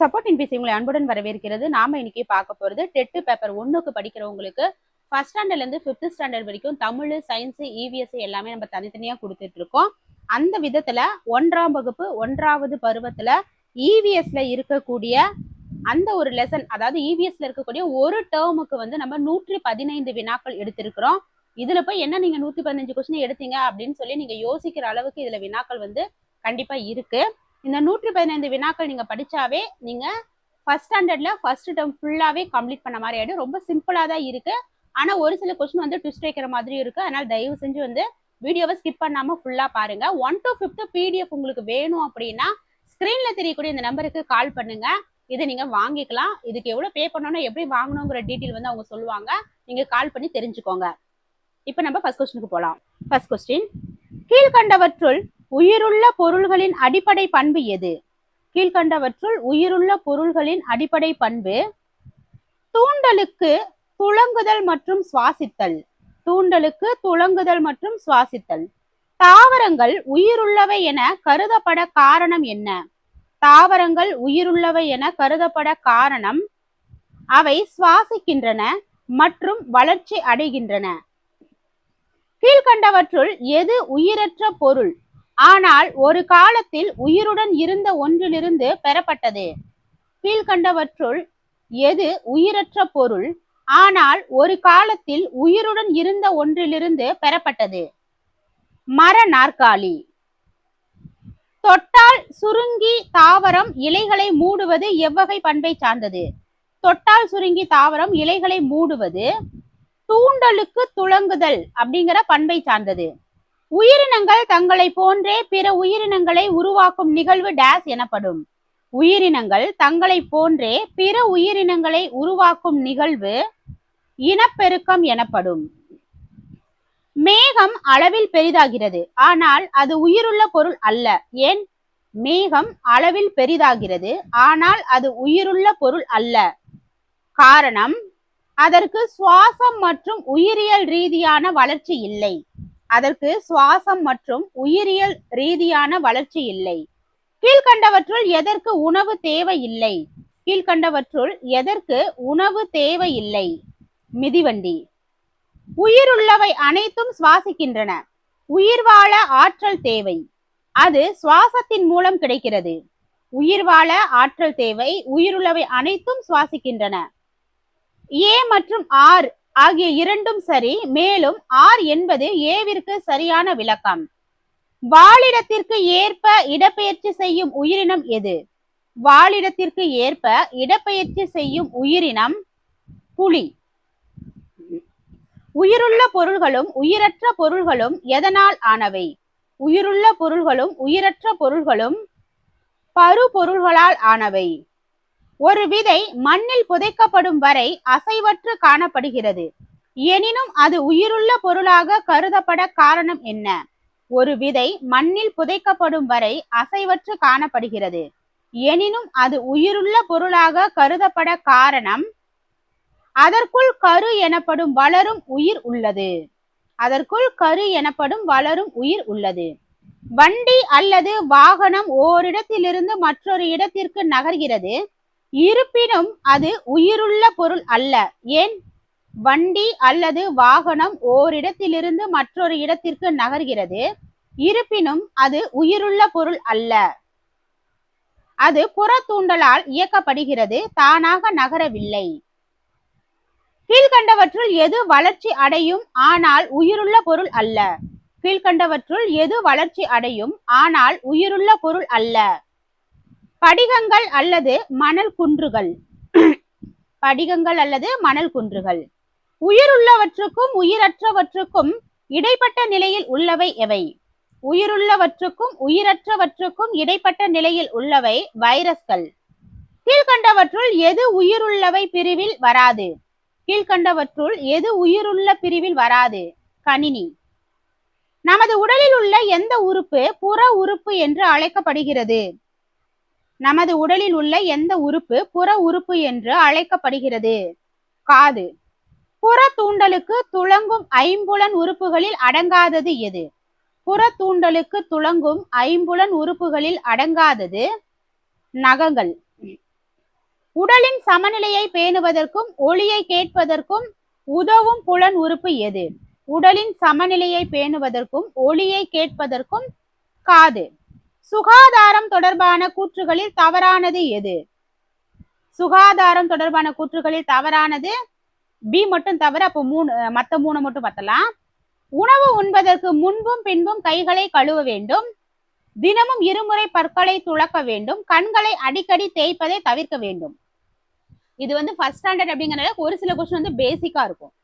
Support இன்பிசி உங்களை அன்புடன் வரவேற்கிறது. நாம இன்னைக்கு பார்க்க போறது டெட் பேப்பர் 1க்கு படிக்கிறவங்களுக்கு ஃபர்ஸ்ட் ஸ்டாண்டர்ட்ல இருந்து 5th ஸ்டாண்டர்ட் வரைக்கும் தமிழ், சயின்ஸ், இவிஎஸ் எல்லாமே நம்ம தனித்தனியா கொடுத்துட்டு இருக்கோம். அந்த விதத்துல 1ஆம் வகுப்பு 1வது பருவத்துல இவிஎஸ்ல இருக்கக்கூடிய அந்த ஒரு லெசன், அதாவது இவிஎஸ்ல இருக்கக்கூடிய ஒரு டேர்முக்கு வந்து நம்ம 115 வினாக்கள் எடுத்திருக்கிறோம். இதுல போய் என்ன நீங்க 115 கொஸ்டின் எடுத்தீங்க அப்படின்னு சொல்லி நீங்க யோசிக்கிற அளவுக்கு இதுல வினாக்கள் வந்து கண்டிப்பா இருக்கு. இந்த 115 வினாக்கள் நீங்க படிச்சாவே நீங்க ஃபர்ஸ்ட் ஸ்டாண்டர்ட்ல ஃபர்ஸ்ட் டேர்ம் ஃபுல்லாவே கம்ப்ளீட் பண்ண மாதிரி ஆயிடும். ரொம்ப சிம்பிளா தான் இருக்கு. ஆனா ஒரு சில கொஸ்டின் வந்து ட்விஸ்ட் வைக்கிற மாதிரி இருக்கு. அதனால தயவு செஞ்சு வந்து வீடியோவை ஸ்கிப் பண்ணாம ஃபுல்லா பாருங்க. 1 to 5th பிடிஎஃப் உங்களுக்கு வேணும் அப்படின்னா ஸ்கிரீன்ல தெரியக்கூடிய இந்த நம்பருக்கு கால் பண்ணுங்க. இதை நீங்க வாங்கிக்கலாம். இதுக்கு எவ்வளவு பே பண்ணணும், எப்படி வாங்கணுங்கிற டீட்டெயில் வந்து அவங்க சொல்லுவாங்க. நீங்க கால் பண்ணி தெரிஞ்சுக்கோங்க. இப்ப நம்ம ஃபர்ஸ்ட் கொஸ்டினுக்கு போலாம். ஃபர்ஸ்ட் கொஸ்டின், கீழ்கண்டவற்றுள் உயிருள்ள பொருள்களின் அடிப்படை பண்பு எது? கீழ்கண்டவற்றுள் உயிருள்ள பொருள்களின் அடிப்படை பண்பு தூண்டலுக்கு துளங்குதல் மற்றும் சுவாசித்தல். தூண்டலுக்கு துளங்குதல் மற்றும் சுவாசித்தல். தாவரங்கள் உயிருள்ளவை என கருதப்பட காரணம் என்ன? தாவரங்கள் உயிருள்ளவை என கருதப்பட காரணம் அவை சுவாசிக்கின்றன மற்றும் வளர்ச்சி அடைகின்றன. கீழ்கண்டவற்றுள் எது உயிரற்ற பொருள் ஆனால் ஒரு காலத்தில் உயிருடன் இருந்த ஒன்றிலிருந்து பெறப்பட்டது? கீழ்கண்டவற்றுள் எது உயிரற்ற பொருள் ஆனால் ஒரு காலத்தில் உயிருடன் இருந்த ஒன்றிலிருந்து பெறப்பட்டது? மர நாற்காலி. தொட்டால் சுருங்கி தாவரம் இலைகளை மூடுவது எவ்வகை பண்பை சார்ந்தது? தொட்டால் சுருங்கி தாவரம் இலைகளை மூடுவது தூண்டலுக்கு துளங்குதல் அப்படிங்கிற பண்பை சார்ந்தது. உயிரினங்கள் தங்களை போன்றே பிற உயிரினங்களை உருவாக்கும் நிகழ்வு டேஸ் எனப்படும். உயிரினங்கள் தங்களை போன்றே பிற உயிரினங்களை உருவாக்கும் நிகழ்வு இனப்பெருக்கம் எனப்படும். மேகம் அளவில் பெரிதாகிறது ஆனால் அது உயிருள்ள பொருள் அல்ல. ஏன்? மேகம் அளவில் பெரிதாகிறது ஆனால் அது உயிருள்ள பொருள் அல்ல. காரணம், அதற்கு சுவாசம் மற்றும் உயிரியல் ரீதியான வளர்ச்சி இல்லை. அதற்கு சுவாசம் மற்றும் உயிரியல் ரீதியான வளர்ச்சி இல்லை. கீழ்கண்டவற்றுள் எதற்கு உணவு தேவையில்லை? கீழ்கண்டவற்றுள் எதற்கு உணவு தேவையில்லை? மிதிவண்டி. உயிருள்ளவை அனைத்தும் சுவாசிக்கின்றன. உயிர் வாழ ஆற்றல் தேவை. அது சுவாசத்தின் மூலம் கிடைக்கிறது. உயிர் வாழ ஆற்றல் தேவை. உயிருள்ளவை அனைத்தும் சுவாசிக்கின்றன. ஏ மற்றும் ஆர் ஆகிய இரண்டும் சரி. மேலும் ஆர் என்பது ஏவிற்கு சரியான விளக்கம். வாழிடத்திற்கு ஏற்ப இடப்பெயர்ச்சி செய்யும் உயிரினம் எது? வாழிடத்திற்கு ஏற்ப இடப்பெயர்ச்சி செய்யும் உயிரினம் புலி. உயிருள்ள பொருள்களும் உயிரற்ற பொருள்களும் எதனால் ஆனவை? உயிருள்ள பொருள்களும் உயிரற்ற பொருள்களும் பருப்பொருள்களால் ஆனவை. ஒரு விதை மண்ணில் புதைக்கப்படும் வரை அசைவற்று காணப்படுகிறது. எனினும் அது உயிருள்ள பொருளாக கருதப்பட காரணம் என்ன? ஒரு விதை மண்ணில் புதைக்கப்படும் வரை அசைவற்று காணப்படுகிறது. எனினும் அது உயிருள்ள பொருளாக கருதப்பட காரணம் அதற்குள் கரு எனப்படும் வளரும் உயிர் உள்ளது. அதற்குள் கரு எனப்படும் வளரும் உயிர் உள்ளது. வண்டி அல்லது வாகனம் ஓரிடத்திலிருந்து மற்றொரு இடத்திற்கு நகர்கிறது. இருப்பினும் அது உயிருள்ள பொருள் அல்ல. ஏன்? வண்டி அல்லது வாகனம் ஓரிடத்திலிருந்து மற்றொரு இடத்திற்கு நகர்கிறது. இருப்பினும் அது உயிருள்ள பொருள் அல்ல. அது புற தூண்டலால் இயக்கப்படுகிறது, தானாக நகரவில்லை. கீழ்கண்டவற்றுள் எது வளர்ச்சி அடையும் ஆனால் உயிருள்ள பொருள் அல்ல? கீழ்கண்டவற்றுள் எது வளர்ச்சி அடையும் ஆனால் உயிருள்ள பொருள் அல்ல? படிகங்கள் அல்லது மணல் குன்றுகள். படிகங்கள் அல்லது மணல் குன்றுகள். உயிருள்ளவற்றுக்கும் உயிரற்றவற்றுக்கும் இடைப்பட்ட நிலையில் உள்ளவை எவை? உயிருள்ளவற்றுக்கும் உயிரற்றவற்றுக்கும் இடைப்பட்ட நிலையில் உள்ளவை வைரஸ்கள். கீழ்கண்டவற்றுள் எது உயிருள்ளவை பிரிவில் வராது? கீழ்கண்டவற்றுள் எது உயிருள்ள பிரிவில் வராது? கணினி. நமது உடலில் உள்ள எந்த உறுப்பு புற உறுப்பு என்று அழைக்கப்படுகிறது? நமது உடலில் உள்ள எந்த உறுப்பு புற உறுப்பு என்று அழைக்கப்படுகிறது? காது. புற தூண்டலுக்கு துளங்கும் ஐம்புலன் உறுப்புகளில் அடங்காதது எது? புற தூண்டலுக்கு துளங்கும் ஐம்புலன் உறுப்புகளில் அடங்காதது நகங்கள். உடலின் சமநிலையை பேணுவதற்கும் ஒளியை கேட்பதற்கும் உதவும் புலன் உறுப்பு எது? உடலின் சமநிலையை பேணுவதற்கும் ஒளியை கேட்பதற்கும் காது. சுகாதாரம் தொடர்பான கூற்றுகளில் தவறானது எது? சுகாதாரம் தொடர்பான கூற்றுகளில் தவறானது பி மட்டும் தவிர, அப்போ மத்த 3 மட்டும் பார்த்தலாம். உணவு உண்பதற்கு முன்பும் பின்பும் கைகளை கழுவ வேண்டும். தினமும் 2 முறை பற்களை துலக்க வேண்டும். கண்களை அடிக்கடி தேய்ப்பதை தவிர்க்க வேண்டும். இது வந்து ஃபர்ஸ்ட் ஸ்டாண்டர்ட் அப்படிங்கறத ஒரு சில கொஸ்டின் வந்து பேசிக்கா இருக்கும்.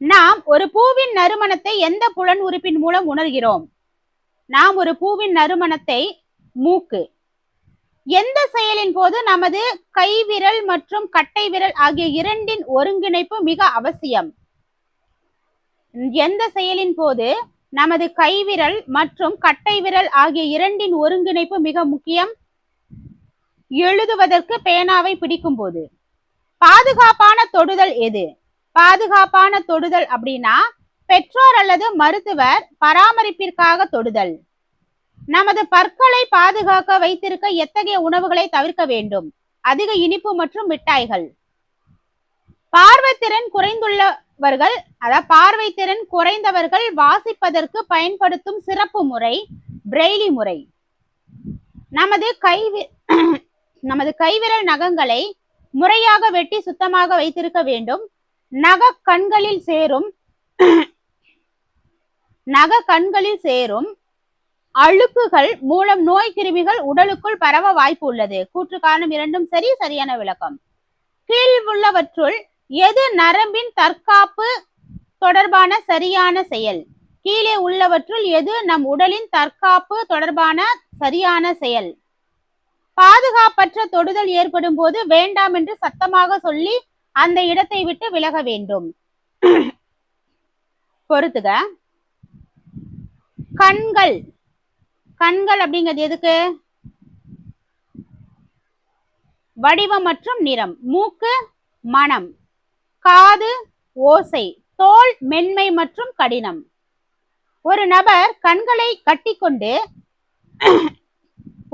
நாம் ஒரு பூவின் நறுமணத்தை எந்த புலன் உறுப்பின் மூலம் உணர்கிறோம்? நாம் ஒரு பூவின் நறுமணத்தை மூக்கு. எந்த செயலின் போது நமது கைவிரல் மற்றும் கட்டை விரல் ஆகிய இரண்டின் ஒருங்கிணைப்பு மிக அவசியம்? எந்த செயலின் போது நமது கைவிரல் மற்றும் கட்டை விரல் ஆகிய இரண்டின் ஒருங்கிணைப்பு மிக முக்கியம்? எழுதுவதற்கு பேனாவை பிடிக்கும் போது. பாதுகாப்பான தொடுதல் எது? பாதுகாப்பான தொடுதல் அப்படின்னா பெற்றோர் அல்லது மருத்துவர் பராமரிப்பிற்காக தொடுதல். நமது பற்களை பாதுகாக்க வைத்திருக்க எத்தகைய உணவுகளை தவிர்க்க வேண்டும்? அதிக இனிப்பு மற்றும் மிட்டாய்கள். பார்வைத்திறன் குறைந்துள்ளவர்கள், அதாவது பார்வைத்திறன் குறைந்தவர்கள் வாசிப்பதற்கு பயன்படுத்தும் சிறப்பு முறை பிரெய்லி முறை. நமது கைவிரல் நகங்களை முறையாக வெட்டி சுத்தமாக வைத்திருக்க வேண்டும். நக கண்களில் சேரும் அழுக்குகள் மூலம் நோய் கிருமிகள் உடலுக்குள் பரவ வாய்ப்பு உள்ளது. கூற்று காரணம் இரண்டும் சரி. சரியான விளக்கம். கீழ் உள்ளவற்றுள் எது நரம்பின் தற்காப்பு தொடர்பான சரியான செயல்? கீழே உள்ளவற்றுள் எது நம் உடலின் தற்காப்பு தொடர்பான சரியான செயல்? பாதுகாப்பற்ற தொடுதல் ஏற்படும் போது வேண்டாம் என்று சத்தமாக சொல்லி அந்த இடத்தை விட்டு விலக வேண்டும். பொறுத்துக. கண்கள் அப்படிங்கிறது எதுக்கு? வடிவம் மற்றும் நிறம். மூக்கு மனம். காது ஓசை. தோல் மென்மை மற்றும் கடினம். ஒரு நபர் கண்களை கட்டிக்கொண்டு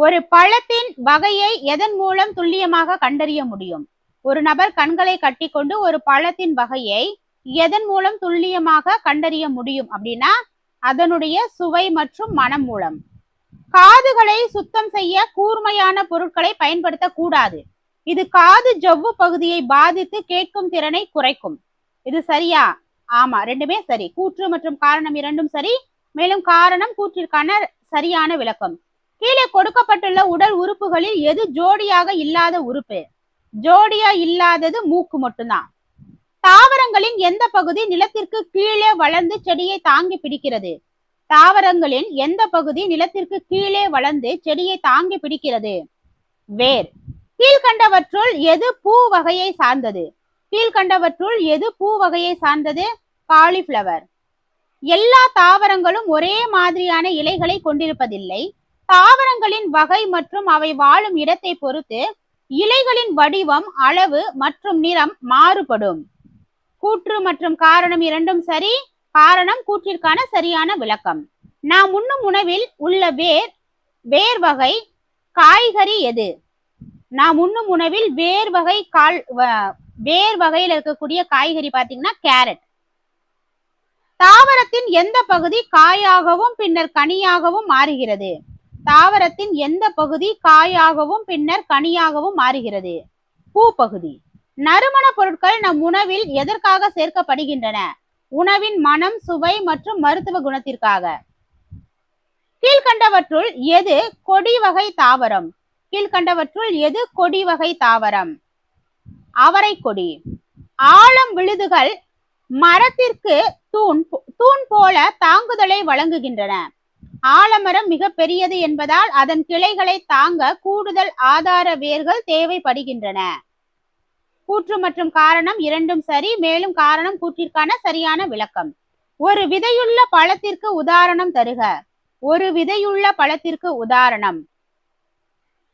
ஒரு பழத்தின் வகையை எதன் மூலம் துல்லியமாக கண்டறிய முடியும்? ஒரு நபர் கண்களை கட்டிக்கொண்டு ஒரு பழத்தின் வகையை எதன் மூலம் துல்லியமாக கண்டறிய முடியும் அப்படின்னா அதனுடைய சுவை மற்றும் மனம் மூலம். காதுகளை சுத்தம் செய்ய கூர்மையான பொருட்களை பயன்படுத்த கூடாது. இது காது ஜவ்வு பகுதியை பாதித்து கேட்கும் திறனை குறைக்கும். இது சரியா? ஆமா, ரெண்டுமே சரி. கூற்று மற்றும் காரணம் இரண்டும் சரி. மேலும் காரணம் கூற்றிற்கான சரியான விளக்கம். கீழே கொடுக்கப்பட்டுள்ள உடல் உறுப்புகளில் எது ஜோடியாக இல்லாத உறுப்பு? ஜோடியா இல்லாதது மூக்கு மட்டும்தான். தாவரங்களின் எந்த பகுதி நிலத்திற்கு கீழே வளர்ந்து செடியை தாங்கி பிடிக்கிறது? தாவரங்களின் எந்த பகுதி நிலத்திற்கு கீழே வளர்ந்து செடியை தாங்கி பிடிக்கிறது? வேர். கீழ்கண்டவற்றுள் எது பூ வகையை சார்ந்தது? கீழ்கண்டவற்றுள் எது பூ வகையை சார்ந்தது? காலிஃபிளவர். எல்லா தாவரங்களும் ஒரே மாதிரியான இலைகளை கொண்டிருப்பதில்லை. தாவரங்களின் வகை மற்றும் அவை வாழும் இடத்தை பொறுத்து இலைகளின் வடிவம், அளவு மற்றும் நிறம் மாறுபடும். கூற்று மற்றும் காரணம் இரண்டும் சரி. காரணம் கூற்றிற்கான சரியான விளக்கம். நாம் உண்ணும் உணவில் உள்ள வேர் வகை காய்கறி எது? நாம் உண்ணும் உணவில் வேர் வகையில் இருக்கக்கூடிய காய்கறி பாத்தீங்கன்னா கேரட். தாவரத்தின் எந்த பகுதி காயாகவும் பின்னர் கனியாகவும் மாறுகிறது? தாவரத்தின் எந்த பகுதி காயாகவும் பின்னர் கனியாகவும் மாறுகிறது? பூ பகுதி. நறுமண பொருட்கள் நம் உணவில் எதற்காக சேர்க்கப்படுகின்றன? உணவின் மனம், சுவை மற்றும் மருத்துவ குணத்திற்காக. கீழ்கண்டவற்றுள் எது கொடி வகை தாவரம்? கீழ்கண்டவற்றுள் எது கொடி வகை தாவரம்? அவரை கொடி. ஆழம் விழுதுகள் மரத்திற்கு தூண் போல தாங்குதலை வழங்குகின்றன. ஆலமரம் மிக பெரியது என்பதால் அதன் கிளைகளை தாங்க கூடுதல் ஆதார வேர்கள் தேவைப்படுகின்றன. கூற்று மற்றும் காரணம் இரண்டும் சரி. மேலும் காரணம் கூற்றிற்கான சரியான விளக்கம். ஒரு விதையுள்ள பழத்திற்கு உதாரணம் தருக. ஒரு விதையுள்ள பழத்திற்கு உதாரணம்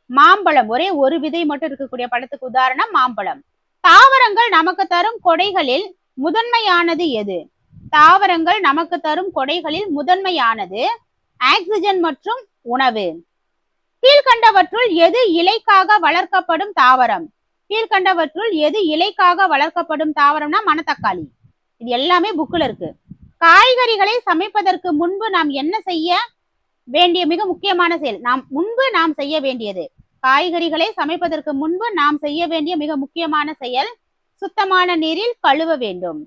மாம்பழம். ஒரே ஒரு விதை மட்டும் இருக்கக்கூடிய பழத்துக்கு உதாரணம் மாம்பழம். தாவரங்கள் நமக்கு தரும் கொடைகளில் முதன்மையானது எது? தாவரங்கள் நமக்கு தரும் கொடைகளில் முதன்மையானது ஆக்சிஜன் மற்றும் உணவு. கீழ்கண்டவற்றுள் எது இலைக்காக வளர்க்கப்படும் தாவரம்? கீழ்கண்டவற்றுள் எது இலைக்காக வளர்க்கப்படும் தாவரம்னா மணத்தக்காளி. இது எல்லாமே புக்ல இருக்கு. காய்கறிகளை சமைப்பதற்கு முன்பு நாம் என்ன செய்ய வேண்டிய மிக முக்கியமான செயல்? நாம் செய்ய வேண்டியது, காய்கறிகளை சமைப்பதற்கு முன்பு நாம் செய்ய வேண்டிய மிக முக்கியமான செயல், சுத்தமான நீரில் கழுவ வேண்டும்.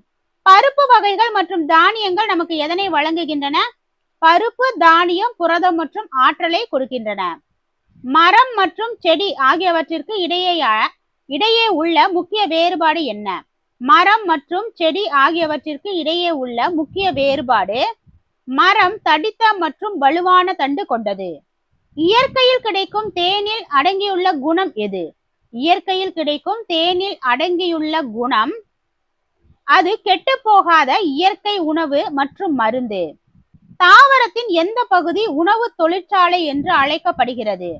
பருப்பு வகைகள் மற்றும் தானியங்கள் நமக்கு எதனை வழங்குகின்றன? பருப்பு, தானியம் புரதம் மற்றும் ஆற்றலை கொடுக்கின்றன. மரம் மற்றும் செடி ஆகியவற்றிற்கு இடையே உள்ள முக்கிய வேறுபாடு என்ன? மரம் மற்றும் செடி ஆகியவற்றிற்கு இடையே உள்ள முக்கிய வேறுபாடு, மரம் தடித்த மற்றும் வலுவான தண்டு கொண்டது. இயற்கையில் கிடைக்கும் தேனில் அடங்கியுள்ள குணம் எது? இயற்கையில் கிடைக்கும் தேனில் அடங்கியுள்ள குணம், அது கெட்டு போகாத இயற்கை உணவு மற்றும் மருந்து. தாவரத்தின் எந்த பகுதி உணவு தொழிற்சாலை என்று அழைக்கப்படுகிறது?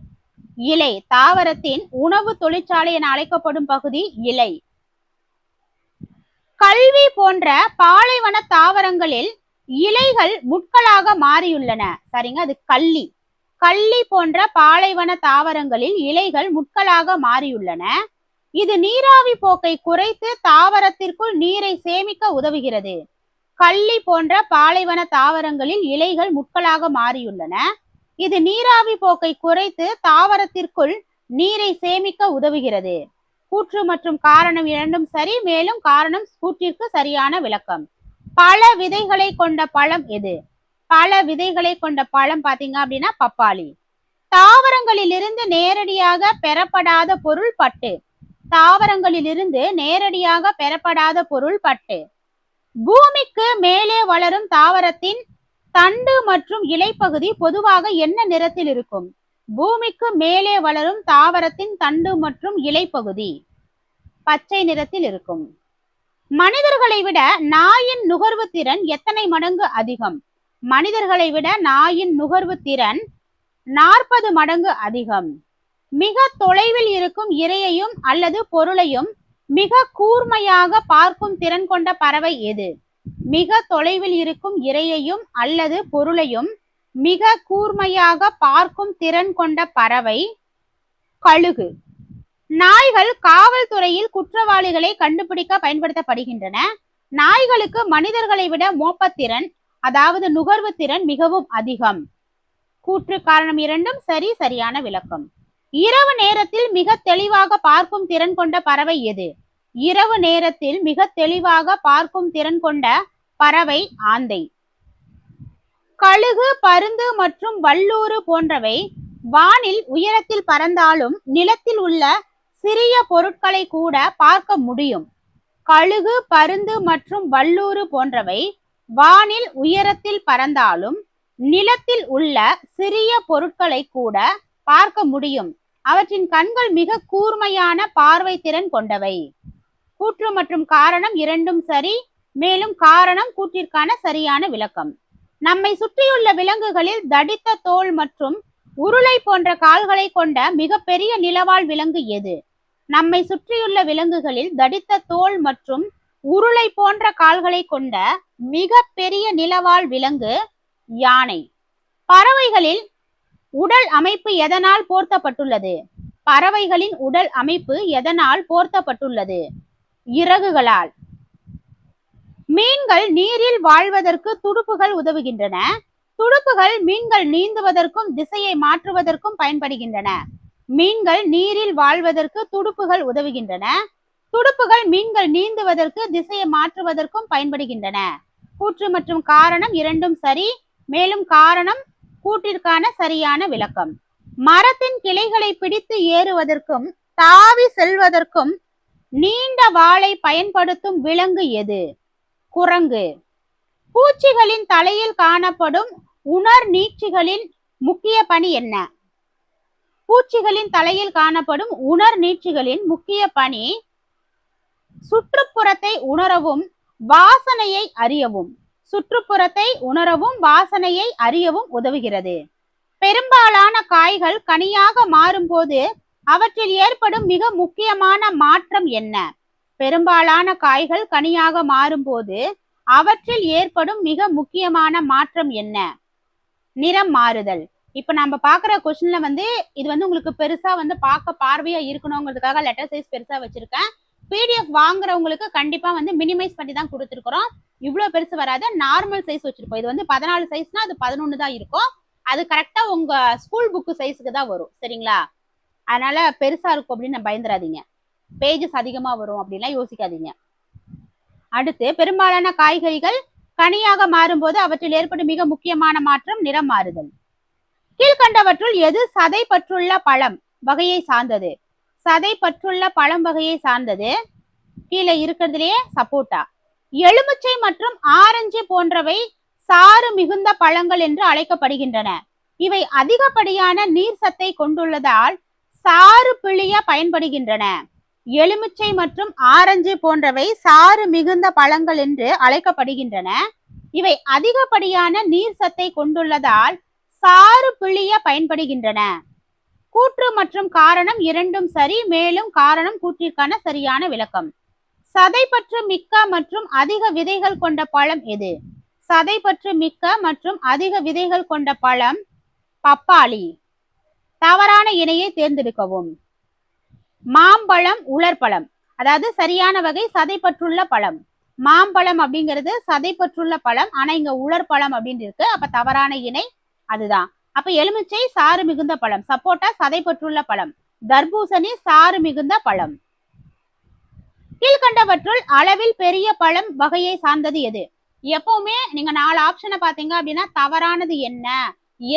இலை. தாவரத்தின் உணவு தொழிற்சாலை என அழைக்கப்படும் பகுதி இலை. கல்வி போன்ற பாலைவன தாவரங்களில் இலைகள் முட்களாக மாறியுள்ளன. சரிங்க, அது கள்ளி. கள்ளி போன்ற பாலைவன தாவரங்களில் இலைகள் முட்களாக மாறியுள்ளன. இது நீராவி போக்கை குறைத்து தாவரத்திற்குள் நீரை சேமிக்க உதவுகிறது. கள்ளி போன்ற பாலைவன தாவரங்களில் இலைகள் முட்களாக மாறியுள்ளன. இது நீராவி போக்கை குறைத்து தாவரத்திற்குள் நீரை சேமிக்க உதவுகிறது. கூற்று மற்றும் காரணம் இரண்டும் சரி, மேலும் காரணம் கூற்றிற்கு சரியான விளக்கம். பல விதைகளை கொண்ட பழம் எது? பல விதைகளை கொண்ட பழம் பாத்தீங்க அப்படின்னா பப்பாளி. தாவரங்களிலிருந்து நேரடியாக பெறப்படாத பொருள் பட்டு. தாவரங்களிலிருந்து நேரடியாக பெறப்படாத பொருள் பட்டு. பூமிக்கு மேலே வளரும் தாவரத்தின் தண்டு மற்றும் இலைப்பகுதி பொதுவாக என்ன நிறத்தில் இருக்கும்? பூமிக்கு மேலே வளரும் தாவரத்தின் தண்டு மற்றும் இலைப்பகுதி பச்சை நிறத்தில் இருக்கும். மனிதர்களை விட நாயின் நுகர்வு திறன் எத்தனை மடங்கு அதிகம்? மனிதர்களை விட நாயின் நுகர்வு திறன் 40 மடங்கு அதிகம். மிக தொலைவில் இருக்கும் இரையையும் அல்லது பொருளையும் மிக கூர்மையாக பார்க்கும் திறன் கொண்ட பறவை எது? மிக தொலைவில் இருக்கும் இரையையும் அல்லது பொருளையும் மிக கூர்மையாக பார்க்கும் திறன் கொண்ட பறவை கழுகு. நாய்கள் காவல்துறையில் குற்றவாளிகளை கண்டுபிடிக்க பயன்படுத்தப்படுகின்றன. நாய்களுக்கு மனிதர்களை விட மோப்பத்திறன், அதாவது நுகர்வு திறன் மிகவும் அதிகம். கூற்று காரணம் இரண்டும் சரி, சரியான விளக்கம். இரவு நேரத்தில் மிக தெளிவாக பார்க்கும் திறன் கொண்ட பறவை எது? இரவு நேரத்தில் மிக தெளிவாக பார்க்கும் திறன் கொண்ட பறவை ஆந்தை. கழுகு, பருந்து மற்றும் வல்லூறு போன்றவை வானில் உயரத்தில் பறந்தாலும் நிலத்தில் உள்ள சிறிய பொருட்களை கூட பார்க்க முடியும். கழுகு, பருந்து மற்றும் வல்லூறு போன்றவை வானில் உயரத்தில் பறந்தாலும் நிலத்தில் உள்ள சிறிய பொருட்களை கூட பார்க்க முடியும். அவற்றின் கண்கள் மிக கூர்மையான பார்வை திறன் கொண்டவை. கூற்று மற்றும் காரணம் இரண்டும் சரி, மேலும் காரணம் கூற்றிற்கான சரியான விளக்கம். நம்மை சுற்றியுள்ள விலங்குகளில் தடித்த தோல் மற்றும் உருளை போன்ற கால்களை கொண்ட மிகப்பெரிய நிலவாழ் விலங்கு எது? நம்மை சுற்றியுள்ள விலங்குகளில் தடித்த தோல் மற்றும் உருளை போன்ற கால்களை கொண்ட மிக பெரிய நிலவாழ் விலங்கு யானை. பறவைகளில் உடல் அமைப்பு எதனால் போர்த்தப்பட்டுள்ளது? பறவைகளின் உடல் அமைப்பு எதனால் போர்த்தப்பட்டுள்ளது? இறகுகளால். மீன்கள் நீரில் வாழ்வதற்கு துடுப்புகள் உதவுகின்றன. துடுப்புகள் மீன்கள் நீந்துவதற்கும் திசையை மாற்றுவதற்கும் பயன்படுகின்றன. மீன்கள் நீரில் வாழ்வதற்கு துடுப்புகள் உதவுகின்றன. துடுப்புகள் மீன்கள் நீந்துவதற்கு திசையை மாற்றுவதற்கும் பயன்படுகின்றன. கூற்று மற்றும் காரணம் இரண்டும் சரி, மேலும் காரணம் கூற்றிற்கான சரியான விளக்கம். மரத்தின் கிளைகளை பிடித்து ஏறுவதற்கும் தாவி செல்வதற்கும் நீண்ட வாளை பயன்படுத்தும் விலங்கு எது? குரங்கு. பூச்சிகளின் தலையில் காணப்படும் உணர் நீட்சிகளின் முக்கிய பணி என்ன? பூச்சிகளின் தலையில் காணப்படும் உணர் நீட்சிகளின் முக்கிய பணி சுற்றுப்புறத்தை உணரவும் வாசனையை அறியவும். சுற்றுப்புறத்தை உணரவும் வாசனையை அறியவும் உதவுகிறது. பெரும்பாலான காய்கள் கனியாக மாறும்போது அவற்றில் ஏற்படும் மிக முக்கியமான மாற்றம் என்ன? பெரும்பாலான காய்கள் கனியாக மாறும்போது அவற்றில் ஏற்படும் மிக முக்கியமான மாற்றம் என்ன? நிறம் மாறுதல். இப்ப நம்ம பாக்குற கொஸ்டின்ல வந்து இது வந்து உங்களுக்கு பெருசா வந்து பார்க்க பார்வையா இருக்கணுங்கிறதுக்காக லெட்டர் சைஸ் பெருசா வச்சிருக்கேன். பிடிஎஃப் வாங்குறவங்களுக்கு கண்டிப்பா வந்து மினிமைஸ் பண்ணி தான் கொடுத்துருக்கோம். இவ்வளவு பெருசு வராது, நார்மல் சைஸ் வச்சிருக்கோம். இது வந்து 14 சைஸ்னா அது 11 தான் இருக்கும். அது கரெக்டா உங்க ஸ்கூல் புக்கு சைஸுக்கு தான் வரும். சரிங்களா? அதனால பெருசா இருக்கும் அப்படின்னு பயந்துராதீங்க. பேஜஸ் அதிகமா வரும் அப்படின்லாம் யோசிக்காதீங்க. அடுத்து, பெரும்பாலான காய்கறிகள் கனியாக மாறும்போது அவற்றில் ஏற்படும் மிக முக்கியமான மாற்றம் நிறம் மாறுதல். கீழ்கண்டவற்றுள் எது சதை பற்றுள்ள பழம் வகையை சார்ந்தது? சதை பற்றுள்ள பழம் வகையை சார்ந்தது கீழே இருக்கிறதுலயே சப்போட்டா. எலுமிச்சை மற்றும் ஆரஞ்சு போன்றவை சாறு மிகுந்த பழங்கள் என்று அழைக்கப்படுகின்றன. இவை அதிகப்படியான நீர் சத்தை கொண்டுள்ளதால் சாறு பிழிய பயன்படுகின்றன. எலுமிச்சை மற்றும் ஆரஞ்சு போன்றவை சாறு மிகுந்த பழங்கள் என்று அழைக்கப்படுகின்றன. இவை அதிகப்படியான நீர் சத்தை கொண்டுள்ளதால் சாறு பிழிய பயன்படுகின்றன. கூற்று மற்றும் காரணம் இரண்டும் சரி, மேலும் காரணம் கூற்றிற்கான சரியான விளக்கம். சதைப்பற்று மிக்க மற்றும் அதிக விதைகள் கொண்ட பழம் எது? சதைப்பற்று மிக்க மற்றும் அதிக விதைகள் கொண்ட பழம் பப்பாளி. தவறான இணையை தேர்ந்தெடுக்கவும். மாம்பழம் உலர்பழம், அதாவது சரியான வகை சதைப்பற்றுள்ள பழம். மாம்பழம் அப்படிங்கிறது சதைப்பற்றுள்ள பழம், ஆனா இங்க உலர்பழம் அப்படின்னு இருக்கு. அப்ப தவறான இணை அதுதான். அப்ப எலுமிச்சை சாறு மிகுந்த பழம், சப்போட்டா சதைப்பற்றுள்ள பழம், தர்பூசணி சாறு மிகுந்த பழம். கீழ்கண்டவற்றுள் அளவில் பெரிய பழம் வகையை சார்ந்தது எது? எப்பவுமே நீங்க 4 ஆப்ஷனை பாத்தீங்க அப்படின்னா தவறானது என்ன,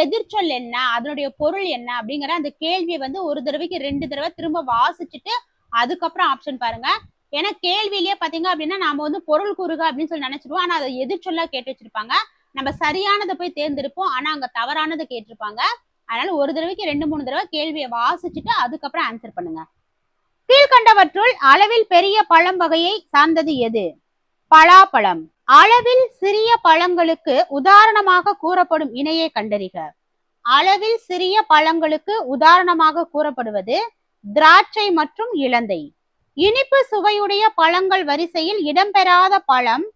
எதிர்ச்சொல் என்ன, அதனுடைய பொருள் என்ன அப்படிங்கிற அந்த கேள்வியை வந்து ஒரு தடவைக்கு 2 தடவை திரும்ப வாசிச்சுட்டு அதுக்கப்புறம் ஆப்ஷன் பாருங்க. ஏன்னா கேள்வியிலேயே பாத்தீங்க அப்படின்னா நாம வந்து பொருள் கூறுக அப்படின்னு சொல்லி நினைச்சிருவோம், ஆனா அதை எதிர்ச்சொல்லா கேட்டு வச்சிருப்பாங்க. நம்ம சரியானதை போய் தேர்ந்தெடுப்போம், ஆனா அங்க தவறானதை கேட்டிருப்பாங்க. அதனால ஒரு தடவைக்கு 2-3 தடவை கேள்வியை வாசிச்சுட்டு அதுக்கப்புறம் ஆன்சர் பண்ணுங்க. கீழ்கண்டவற்றுள் அளவில் பெரிய பழம் வகையை சார்ந்தது எது? பலாப்பழம். அளவில் சிறிய பழங்களுக்கு உதாரணமாக கூறப்படும் இணையை கண்டறிக. அளவில் சிறிய பழங்களுக்கு உதாரணமாக கூறப்படுவது திராட்சை மற்றும் இலந்தை. இனிப்பு சுவையுடைய பழங்கள் வரிசையில் இடம்பெறாத பழம்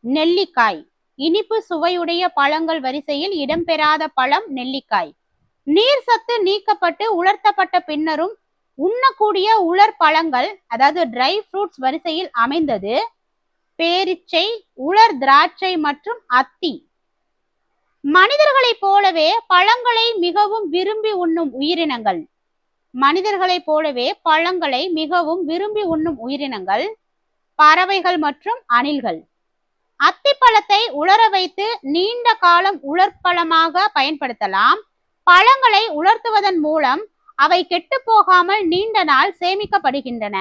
நெல்லிக்காய். இனிப்பு சுவையுடைய பழங்கள் வரிசையில் இடம்பெறாத பழம் நெல்லிக்காய். நீர் சத்து நீக்கப்பட்டு உலர்த்தப்பட்ட பின்னரும் உண்ணக்கூடிய உலர் பழங்கள், அதாவது ட்ரை ஃப்ரூட்ஸ் வரிசையில் அமைந்தது பேரிச்சை, உலர் திராட்சை மற்றும் அத்தி. மனிதர்களைப் போலவே பழங்களை மிகவும் விரும்பி உண்ணும் உயிரினங்கள். மனிதர்களைப் போலவே பழங்களை மிகவும் விரும்பி உண்ணும் உயிரினங்கள் பறவைகள் மற்றும் அணில்கள். அத்திப்பழத்தை உலர வைத்து நீண்ட காலம் உலர்பழமாக பயன்படுத்தலாம். பழங்களை உலர்த்துவதன் மூலம் அவை கெட்டு போகாமல் நீண்ட நாள் சேமிக்கப்படுகின்றன.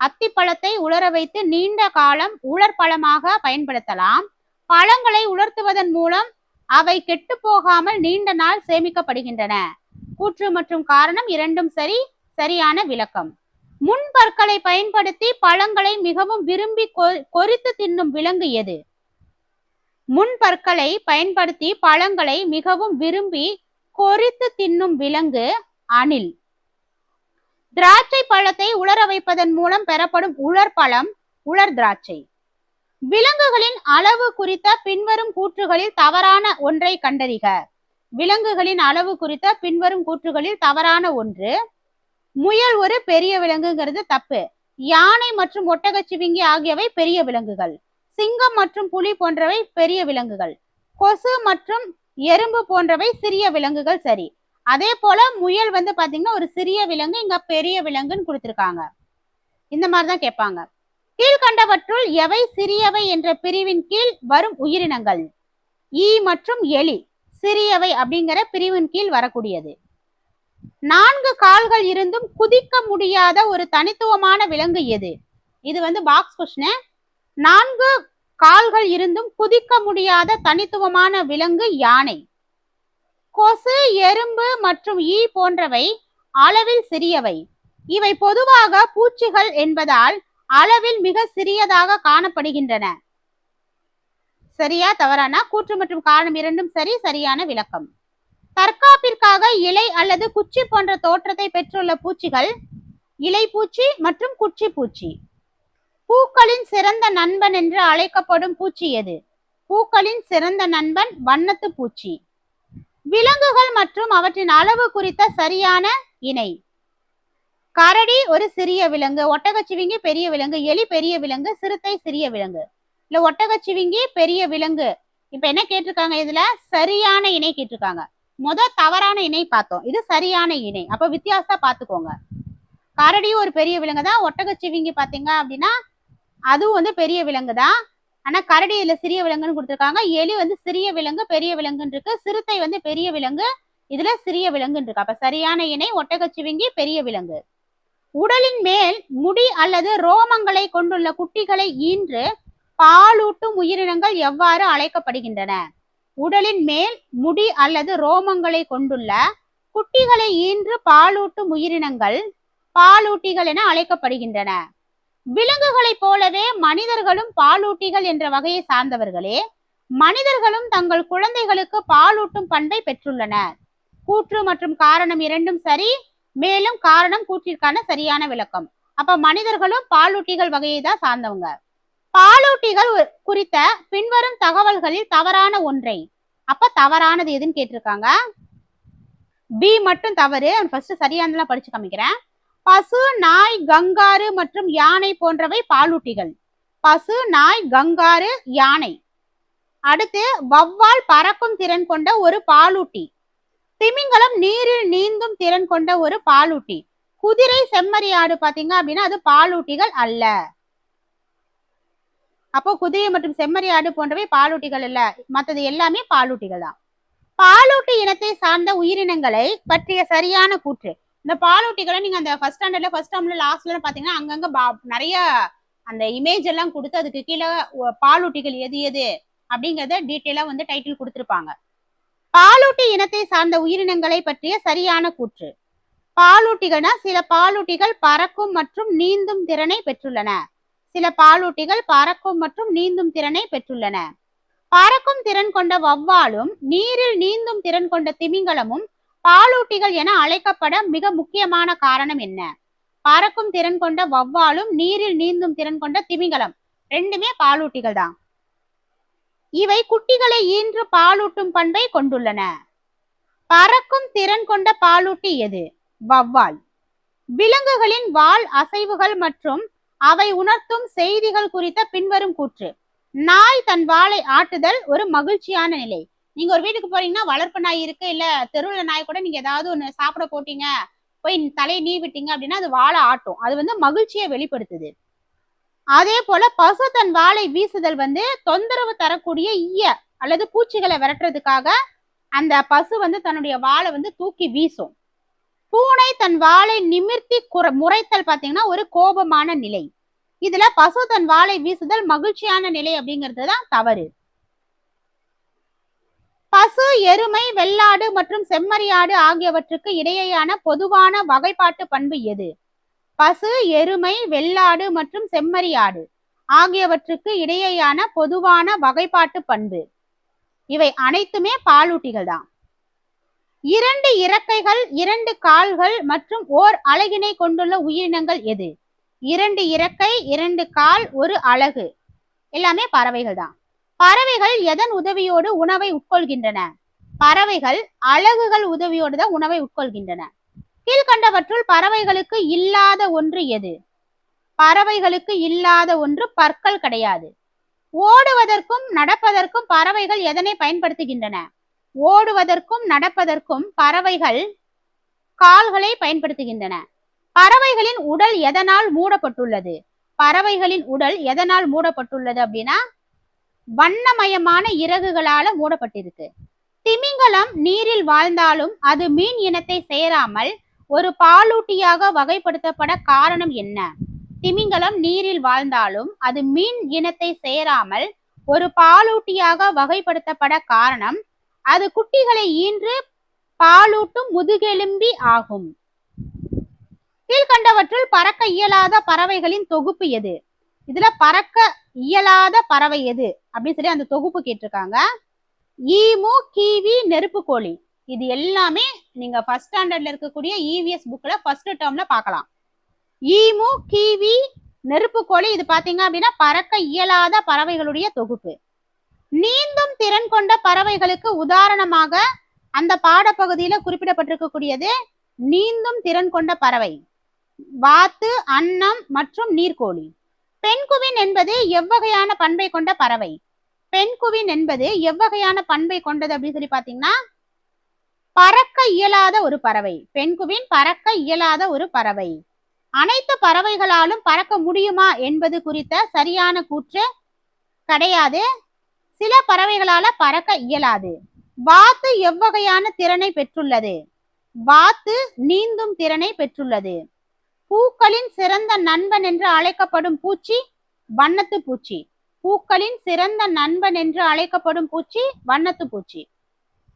அத்திப்பழத்தை உலர வைத்து நீண்ட காலம் உலர்பழமாக பயன்படுத்தலாம். பழங்களை உலர்த்துவதன் மூலம் அவை கெட்டு போகாமல் நீண்ட நாள் சேமிக்கப்படுகின்றன. கூற்று மற்றும் காரணம் இரண்டும் சரி, சரியான விளக்கம். முன்பற்களை பயன்படுத்தி பழங்களை மிகவும் விரும்பி கொறித்து தின்னும் விலங்கு எது? முன்பற்களை பயன்படுத்தி பழங்களை மிகவும் விரும்பி கொறித்து தின்னும் விலங்கு அணில். திராட்சை பழத்தை உலர வைப்பதன் மூலம் பெறப்படும் உலர் பழம் உலர் திராட்சை. விலங்குகளின் அளவு குறித்த பின்வரும் கூற்றுகளில் தவறான ஒன்றை கண்டறிக. விலங்குகளின் அளவு குறித்த பின்வரும் கூற்றுகளில் தவறான ஒன்று. முயல் ஒரு பெரிய விலங்குங்கிறது தப்பு. யானை மற்றும் ஒட்டகச்சிவிங்கி ஆகியவை பெரிய விலங்குகள். சிங்கம் மற்றும் புலி போன்றவை பெரிய விலங்குகள். கொசு மற்றும் எறும்பு போன்றவை சிறிய விலங்குகள் சரி. அதே போல முயல் வந்து பாத்தீங்கன்னா ஒரு சிறிய விலங்கு, இங்க பெரிய விலங்குன்னு கொடுத்திருக்காங்க. இந்த மாதிரிதான் கேட்பாங்க. கீழ்கண்டவற்றுள் எவை சிறியவை என்ற பிரிவின் கீழ் வரும் உயிரினங்கள்? ஈ மற்றும் எலி சிறியவை அப்படிங்கிற பிரிவின் கீழ் வரக்கூடியது. 4 கால்கள் இருந்தும் குதிக்க முடியாத ஒரு தனித்துவமான விலங்கு எது? இது வந்து பாக்ஸ் கொஸ்டின். 4 கால்கள் இருந்தும் குதிக்க முடியாத தனித்துவமான விலங்கு யானை. கொசு, எறும்பு மற்றும் ஈ போன்றவை அளவில் சிறியவை. இவை பொதுவாக பூச்சிகள் என்பதால் அளவில் மிக சிறியதாக காணப்படுகின்றன. சரியா தவறானா? கூற்று மற்றும் காரணம் இரண்டும் சரி, சரியான விளக்கம். தற்காப்பிற்காக இலை அல்லது குச்சி போன்ற தோற்றத்தை பெற்றுள்ள பூச்சிகள் இலைப்பூச்சி மற்றும் குச்சி பூச்சி. பூக்களின் சிறந்த நண்பன் என்று அழைக்கப்படும் பூச்சி எது? பூக்களின் சிறந்த நண்பன் வண்ணத்து பூச்சி. விலங்குகள் மற்றும் அவற்றின் அளவு குறித்த சரியான இணை. கரடி ஒரு சிறிய விலங்கு, ஒட்டகச்சிவிங்கி பெரிய விலங்கு, எலி பெரிய விலங்கு, சிறுத்தை சிறிய விலங்கு. இல்ல ஒட்டகச்சிவிங்கி பெரிய விலங்கு. இப்ப என்ன கேட்டிருக்காங்க, இதுல சரியான இணை கேட்டிருக்காங்க. தவறான இணை பார்த்தோம், இது சரியான இணை. அப்ப வித்தியாசத்தை பார்த்துக்கோங்க. கரடி ஒரு பெரிய விலங்கு தான், ஒட்டகச்சிவிங்கி பாத்தீங்க அப்படின்னா அதுவும் வந்து பெரிய விலங்கு தான். ஆனா கரடி இதுல சிறிய விலங்குன்னு கொடுத்துருக்காங்க. எலி வந்து சிறிய விலங்கு பெரிய விலங்குன்னு இருக்கு. சிறுத்தை வந்து பெரிய விலங்கு, இதுல சிறிய விலங்குன்னு இருக்கு. அப்ப சரியான இணை ஒட்டகச்சிவிங்கி பெரிய விலங்கு. உடலின் மேல் முடி அல்லது ரோமங்களை கொண்டுள்ள குட்டிகளை ஈன்று பாலூட்டும் உயிரினங்கள் எவ்வாறு அழைக்கப்படுகின்றன? உடலின் மேல் முடி அல்லது ரோமங்களை கொண்டுள்ள குட்டிகளை ஈன்று பாலூட்டும் உயிரினங்கள் பாலூட்டிகள் என அழைக்கப்படுகின்றன. விலங்குகளைப் போலவே மனிதர்களும் பாலூட்டிகள் என்ற வகையை சார்ந்தவர்களே. மனிதர்களும் தங்கள் குழந்தைகளுக்கு பாலூட்டும் பண்பை பெற்றுள்ளனர். கூற்று மற்றும் காரணம் இரண்டும் சரி, மேலும் காரணம் கூற்றிற்கான சரியான விளக்கம். அப்ப மனிதர்களும் பாலூட்டிகள் வகையை தான் சார்ந்தவங்க. பாலூட்டிகள் குறித்த பின்வரும் தகவல்களில் தவறான ஒன்றை. அப்ப தவறானது எதுன்னு கேட்டிருக்காங்க. பி மட்டும் தவறு. ஃபர்ஸ்ட் சரியானதெல்லாம் படிச்சு காமிக்கிறேன். பசு, நாய், கங்காரு மற்றும் யானை போன்றவை பாலூட்டிகள். பசு, நாய், கங்காரு, யானை. அடுத்து வௌவால் பறக்கும் திறன் கொண்ட ஒரு பாலூட்டி. திமிங்கலம் நீரில் நீந்தும் திறன் கொண்ட ஒரு பாலூட்டி. குதிரை, செம்மறியாடு பாத்தீங்க அப்படின்னா அது பாலூட்டிகள் அல்ல. அப்போ குதிரை மற்றும் செம்மறியாடு போன்றவை பாலூட்டிகள் அல்ல, மற்றது எல்லாமே பாலூட்டிகள் தான். பாலூட்டி இனத்தை சார்ந்த உயிரினங்களை பற்றிய சரியான கூற்று. இந்த பாலூட்டிகளை நீங்க அந்த ஃபர்ஸ்ட் ஸ்டாண்டர்ட்ல ஃபர்ஸ்ட் டேர்ம்ல லாஸ்ட்ல பாத்தீங்கன்னா அங்கங்க நிறைய அந்த இமேஜ் எல்லாம் கொடுத்து அதுக்கு கீழே பாலூட்டிகள் எது எது அப்படிங்கறத டீட்டெயிலா வந்து டைட்டில் கொடுத்திருப்பாங்க. பாலூட்டி இனத்தை சார்ந்த உயிரினங்களை பற்றிய சரியான கூற்று. பாலூட்டிகள்னா சில பாலூட்டிகள் பறக்கும் மற்றும் நீந்தும் திறனை பெற்றுள்ளன. சில பாலூட்டிகள் பறக்கும் மற்றும் நீந்தும் திறனை பெற்றுள்ளன. பறக்கும் திறன் கொண்ட வௌவாலும் நீரில் நீந்தும் திறன் கொண்ட திமிங்கலமும் பாலூட்டிகள் என அழைக்கப்பட மிக முக்கியமான காரணம் என்ன? பறக்கும் திறன் கொண்ட வௌவாலும் நீரில் நீந்தும் திறன் கொண்ட திமிங்கலம் ரெண்டுமே பாலூட்டிகள் தான். இவை குட்டிகளை ஈன்று பாலூட்டும் பண்பை கொண்டுள்ளன. பறக்கும் திறன் கொண்ட பாலூட்டி எது? வௌவால். விலங்குகளின் வால் அசைவுகள் மற்றும் அவை உணர்த்தும் செய்திகள் குறித்த பின்வரும் கூற்று. நாய் தன் வாளை ஆட்டுதல் ஒரு மகிழ்ச்சியான நிலை. நீங்க ஒரு வீட்டுக்கு போறீங்கன்னா வளர்ப்பு நாய் இருக்கு, இல்ல தெருவுல நாய் கூட நீங்க ஏதாவது ஒண்ணு சாப்பிட போட்டீங்க, போய் தலையை நீ விட்டீங்க அப்படின்னா அது வாழை ஆட்டும், அது வந்து மகிழ்ச்சியை வெளிப்படுத்துது. அதே போல பசு தன் வாளை வீசுதல் வந்து தொந்தரவு தரக்கூடிய ஈய அல்லது பூச்சிகளை விரட்டுறதுக்காக அந்த பசு வந்து தன்னுடைய வாளை வந்து தூக்கி வீசும். பூனை தன் வாளை நிமிர்த்தி முறைத்தல் பாத்தீங்கன்னா ஒரு கோபமான நிலை. இதுல பசு தன் வாளை வீசுதல் மகிழ்ச்சியான நிலை அப்படிங்கிறது தான் தவறு. பசு, எருமை, வெள்ளாடு மற்றும் செம்மறியாடு ஆகியவற்றுக்கு இடையேயான பொதுவான வகைப்பாட்டு பண்பு எது? பசு, எருமை, வெள்ளாடு மற்றும் செம்மறியாடு ஆகியவற்றுக்கு இடையேயான பொதுவான வகைப்பாட்டு பண்பு. இவை அனைத்துமே பாலூட்டிகள் தான். இரண்டு இறக்கைகள், இரண்டு கால்கள் மற்றும் ஓர் அலகினை கொண்டுள்ள உயிரினங்கள் எது? இரண்டு இறக்கை, இரண்டு கால், ஒரு அலகு எல்லாமே பறவைகள் தான். பறவைகள் எதன் உதவியோடு உணவை உட்கொள்கின்றன? பறவைகள் அலகுகள் உதவியோடு தான் உணவை உட்கொள்கின்றன. கீழ்கண்டவற்றுள் பறவைகளுக்கு இல்லாத ஒன்று எது? பறவைகளுக்கு இல்லாத ஒன்று பற்கள் கிடையாது. ஓடுவதற்கும் நடப்பதற்கும் பறவைகள் எதனை பயன்படுத்துகின்றன? ஓடுவதற்கும் நடப்பதற்கும் பறவைகள் கால்களை பயன்படுத்துகின்றன. பறவைகளின் உடல் எதனால் மூடப்பட்டுள்ளது? பறவைகளின் உடல் எதனால் மூடப்பட்டுள்ளது அப்படின்னா வண்ணமயமான இறகுகளால மூடப்பட்டிருக்கு. திமிங்கலம் நீரில் வாழ்ந்தாலும் அது மீன் இனத்தை சேராமல் ஒரு பாலூட்டியாக வகைப்படுத்தப்பட காரணம் என்ன? திமிங்கலம் நீரில் வாழ்ந்தாலும் அது மீன் இனத்தை சேராமல் ஒரு பாலூட்டியாக வகைப்படுத்தப்பட காரணம் அது குட்டிகளை ஈன்று பாலூட்டும் முதுகெலும்பி ஆகும். கீழ்கண்டவற்றுள் பறக்க இயலாத பறவைகளின் தொகுப்பு எது? இதுல பறக்க இயலாத பறவை எது அப்படின்னு சொல்லி அந்த தொகுப்பு கேட்டிருக்காங்க. ஈமு, கீவி, நெருப்புக்கோழி. இது எல்லாமே நீங்க ஃபர்ஸ்ட் ஸ்டாண்டர்ட்ல இருக்கக்கூடிய இவிஎஸ் புக்ல ஃபர்ஸ்ட் டேர்ம்ல பார்க்கலாம். ஈமு, கீவி, நெருப்புக்கோழி இது பாத்தீங்க அப்படின்னா பறக்க இயலாத பறவைகளுடைய தொகுப்பு. நீந்தும் திறன் கொண்ட பறவைகளுக்கு உதாரணமாக அந்த பாடப்பகுதியில குறிப்பிடப்பட்டிருக்கக்கூடியது நீந்தும் திறன் கொண்ட பறவை வாத்து, அன்னம் மற்றும் நீர்க்கோழி. பெண்குவின் என்பது எவ்வகையான பண்பை கொண்ட பறவை? பெண்குவின் என்பது எவ்வகையான பண்பை கொண்டது அப்படின்னு சொல்லி பாத்தீங்கன்னா பறக்க இயலாத ஒரு பறவை. பெண்குவின் பறக்க இயலாத ஒரு பறவை. அனைத்து பறவைகளாலும் பறக்க முடியுமா என்பது குறித்த சரியான கூற்று கிடையாது. சில பறவைகளால பறக்க இயலாது. வாத்து எவ்வகையான திறனை பெற்றுள்ளது? வாத்து நீந்தும் திறனை பெற்றுள்ளது. பூக்களின் சிறந்த நண்பன் என்று அழைக்கப்படும் பூச்சி வண்ணத்து பூச்சி. பூக்களின் சிறந்த நண்பன் என்று அழைக்கப்படும் பூச்சி வண்ணத்து பூச்சி.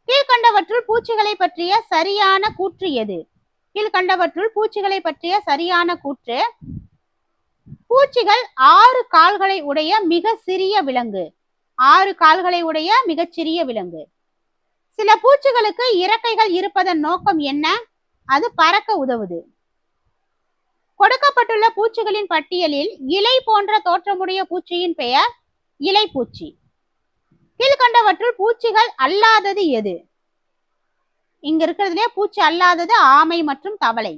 கீழ்கண்டவற்றுள் பூச்சிகளை பற்றிய சரியான கூற்று எது? கீழ்கண்டவற்றுள் பூச்சிகளை பற்றிய சரியான கூற்று பூச்சிகள் 6 கால்களை உடைய மிக சிறிய விலங்கு. 6 கால்களை உடைய மிகச்சிறிய விலங்கு. சில பூச்சிகளுக்கு இறக்கைகள் இருப்பதன் நோக்கம் என்ன? அது பறக்க உதவுது. கொடுக்கப்பட்டுள்ள பூச்சிகளின் பட்டியலில் இலை போன்ற தோற்றமுடைய பூச்சியின் பெயர் இலைப்பூச்சி. கீழ்கண்டவற்றுள் பூச்சிகள் அல்லாதது எது? இங்க இருக்கிறதுலே பூச்சி அல்லாதது ஆமை மற்றும் தவளை.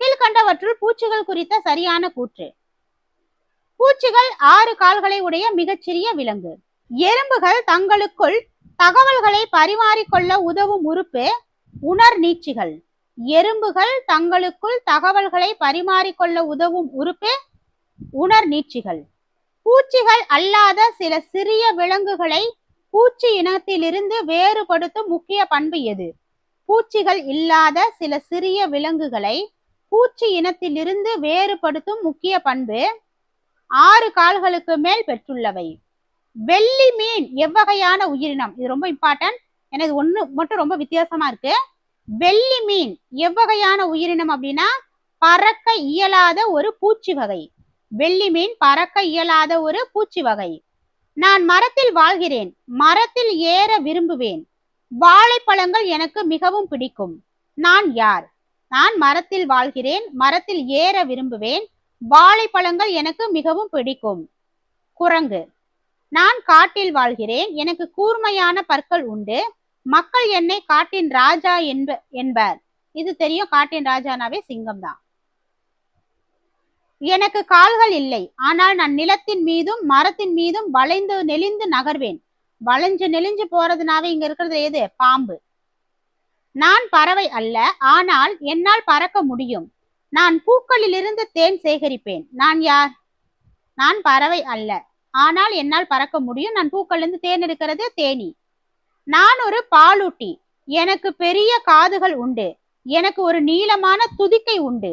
கீழ்கண்டவற்றுள் பூச்சிகள் குறித்த சரியான கூற்று பூச்சிகள் 6 கால்களை உடைய மிகச்சிறிய விலங்கு. எறும்புகள் தங்களுக்குள் தகவல்களை பரிமாறிக்கொள்ள உதவும் உறுப்பு உணர் நீட்சிகள். எறும்புகள் தங்களுக்குள் தகவல்களை பரிமாறிக்கொள்ள உதவும் உறுப்பு உணர் நீட்சிகள். பூச்சிகள் அல்லாத சில சிறிய விலங்குகளை பூச்சி இனத்திலிருந்து வேறுபடுத்தும் முக்கிய பண்பு எது? பூச்சிகள் இல்லாத சில சிறிய விலங்குகளை பூச்சி இனத்திலிருந்து வேறுபடுத்தும் முக்கிய பண்பு 6 கால்களுக்கு மேல் பெற்றுள்ளவை. வெள்ளி மீன் எவ்வகையான உயிரினம்? இது ரொம்ப இம்பார்ட்டன்ட். எனக்கு ஒண்ணு மட்டும் ரொம்ப வித்தியாசமா இருக்கு. வெள்ளி மீன் எவ்வகையான உயிரினம் அப்படின்னா பறக்க இயலாத ஒரு பூச்சி வகை. வெள்ளி மீன் பறக்க இயலாத ஒரு பூச்சி வகை. நான் மரத்தில் வாழ்கிறேன், மரத்தில் ஏற விரும்புவேன், வாழைப்பழங்கள் எனக்கு மிகவும் பிடிக்கும். நான் யார்? நான் மரத்தில் வாழ்கிறேன், மரத்தில் ஏற விரும்புவேன், வாழைப்பழங்கள் எனக்கு மிகவும் பிடிக்கும். குரங்கு. நான் காட்டில் வாழ்கிறேன், எனக்கு கூர்மையான பற்கள் உண்டு, மக்கள் என்னை காட்டின் ராஜா என்பர். இது தெரியும், காட்டின் ராஜானாவே சிங்கம் தான். எனக்கு கால்கள் இல்லை, ஆனால் நான் நிலத்தின் மீதும் மரத்தின் மீதும் வளைந்து நெளிந்து நகர்வேன். வளைஞ்சு நெளிஞ்சு போறதுனாவே இங்க இருக்கிறது எது? பாம்பு. நான் பறவை அல்ல, ஆனால் என்னால் பறக்க முடியும். நான் பூக்களில் இருந்து தேன் சேகரிப்பேன். நான் யார்? நான் பறவை அல்ல, ஆனால் என்னால் பறக்க முடியும். நான் பூக்களிலிருந்து தேன் எடுக்கிறது தேனி. நான் ஒரு பாலூட்டி, எனக்கு பெரிய காதுகள் உண்டு, எனக்கு ஒரு நீளமான துதிக்கை உண்டு.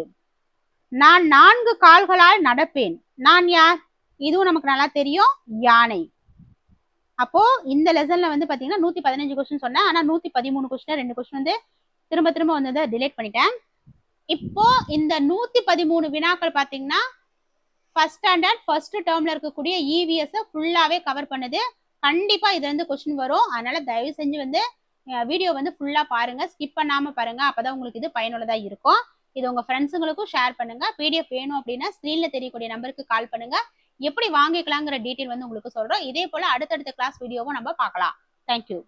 நான் 4 கால்களால் நடப்பேன். நான் யார்? இதுவும் நமக்கு நல்லா தெரியும், யானை. அப்போ இந்த லெசன்ல வந்து பாத்தீங்கன்னா 115 கொஸ்டின் சொன்னேன். ஆனா 113 கொஸ்டின் 2 கொஸ்டின் வந்து திரும்ப திரும்ப வந்ததை டிலேட் பண்ணிட்டேன். இப்போ இந்த 113 வினாக்கள் பாத்தீங்கன்னா ஃபர்ஸ்ட் ஸ்டாண்டர்ட் ஃபர்ஸ்ட் டேர்ம்ல இருக்கக்கூடிய இவிஎஸ் ஃபுல்லாவே கவர் பண்ணுது. கண்டிப்பா இதுல இருந்து கொஸ்டின் வரும். அதனால தயவு செஞ்சு வந்து வீடியோ வந்து ஃபுல்லா பாருங்க, ஸ்கிப் பண்ணாம பாருங்க. அப்பதான் உங்களுக்கு இது பயனுள்ளதா இருக்கும். இது உங்க ஃப்ரெண்ட்ஸுங்களுக்கும் ஷேர் பண்ணுங்க. பிடிஎஃப் வேணும் அப்படின்னா ஸ்கிரீன்ல தெரியக்கூடிய நம்பருக்கு கால் பண்ணுங்க. எப்படி வாங்கிக்கலாங்கிற டீட்டெயில் வந்து உங்களுக்கு சொல்றோம். இதே போல அடுத்தடுத்த கிளாஸ் வீடியோவும் நம்ம பார்க்கலாம். தேங்க்யூ.